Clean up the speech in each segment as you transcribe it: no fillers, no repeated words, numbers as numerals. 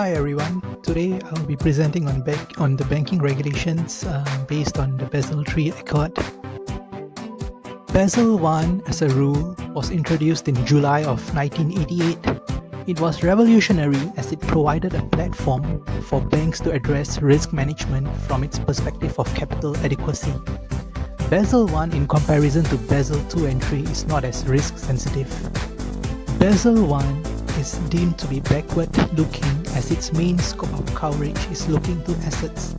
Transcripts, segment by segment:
Hi everyone. Today I'll be presenting on the banking regulations based on the Basel III Accord. Basel I, as a rule, was introduced in July of 1988. It was revolutionary as it provided a platform for banks to address risk management from its perspective of capital adequacy. Basel I, in comparison to Basel II entry, is not as risk sensitive. Basel I is deemed to be backward-looking as its main scope of coverage is looking to assets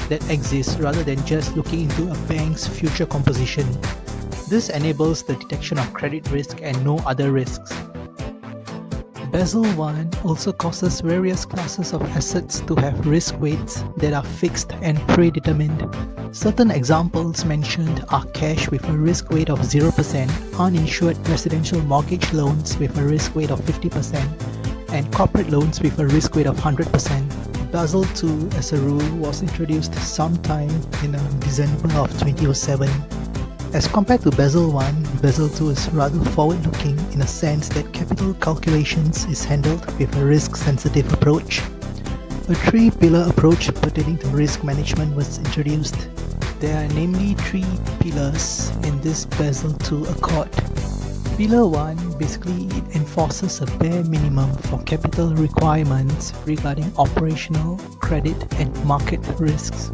that exist rather than just looking into a bank's future composition. This enables the detection of credit risk and no other risks. Basel I also causes various classes of assets to have risk weights that are fixed and predetermined. Certain examples mentioned are cash with a risk weight of 0%, uninsured residential mortgage loans with a risk weight of 50%, and corporate loans with a risk weight of 100%. Basel II, as a rule, was introduced sometime in December of 2007. As compared to Basel I, Basel II is rather forward-looking in a sense that capital calculations is handled with a risk-sensitive approach. A three-pillar approach pertaining to risk management was introduced. There are namely three pillars in this Basel II Accord. Pillar 1, basically it enforces a bare minimum for capital requirements regarding operational, credit and market risks.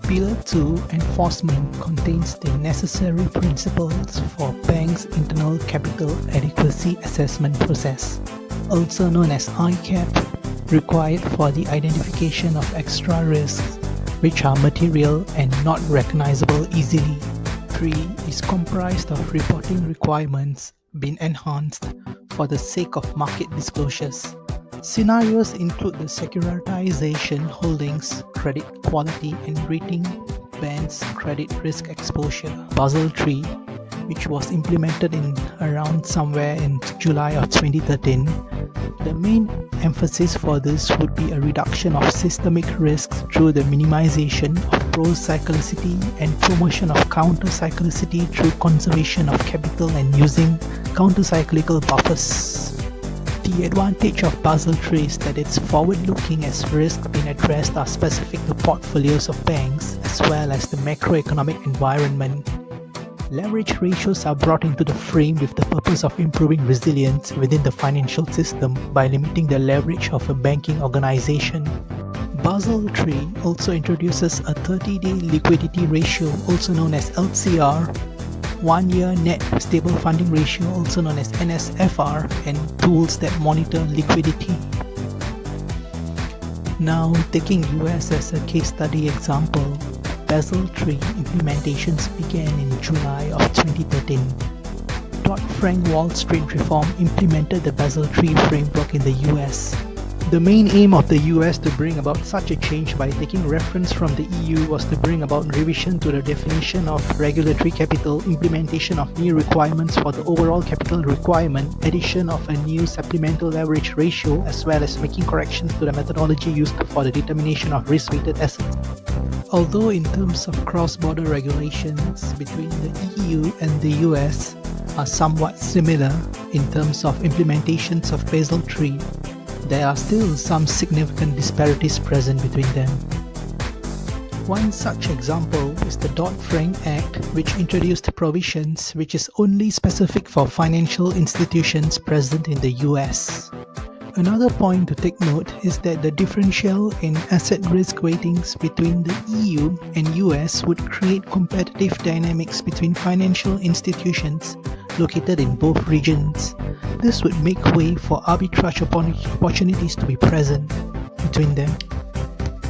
Pillar 2, enforcement, contains the necessary principles for banks' internal capital adequacy assessment process, also known as ICAP, required for the identification of extra risks which are material and not recognizable easily. 3 is comprised of reporting requirements being enhanced for the sake of market disclosures. Scenarios include the securitization holdings, credit quality and rating bands credit risk exposure. Basel III, which was implemented in around somewhere in July of 2013, the main emphasis for this would be a reduction of systemic risks through the minimization of pro-cyclicity and promotion of counter-cyclicity through conservation of capital and using counter-cyclical buffers. The advantage of Basel III is that it's forward-looking as risks being addressed are specific to portfolios of banks as well as the macroeconomic environment. Leverage ratios are brought into the frame with the purpose of improving resilience within the financial system by limiting the leverage of a banking organization. Basel III also introduces a 30-day liquidity ratio, also known as LCR, 1-year net stable funding ratio, also known as NSFR, and tools that monitor liquidity. Now, taking US as a case study example, Basel III implementations began in July of 2013. Dodd-Frank Wall Street reform implemented the Basel III framework in the US. The main aim of the US to bring about such a change by taking reference from the EU was to bring about revision to the definition of regulatory capital, implementation of new requirements for the overall capital requirement, addition of a new supplemental leverage ratio, as well as making corrections to the methodology used for the determination of risk-weighted assets. Although in terms of cross-border regulations between the EU and the US are somewhat similar in terms of implementations of Basel III, there are still some significant disparities present between them. One such example is the Dodd-Frank Act, which introduced provisions which is only specific for financial institutions present in the US. Another point to take note is that the differential in asset risk weightings between the EU and US would create competitive dynamics between financial institutions located in both regions. This would make way for arbitrage opportunities to be present between them.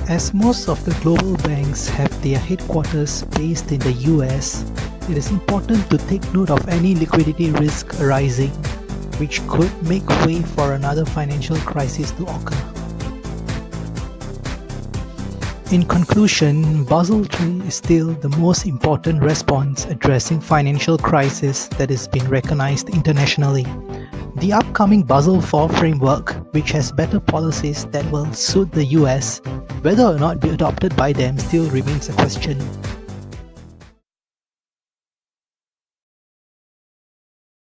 As most of the global banks have their headquarters based in the US, it is important to take note of any liquidity risk arising, which could make way for another financial crisis to occur. In conclusion, Basel III is still the most important response addressing financial crisis that has been recognized internationally. The upcoming Basel IV framework, which has better policies that will suit the US, whether or not be adopted by them still remains a question.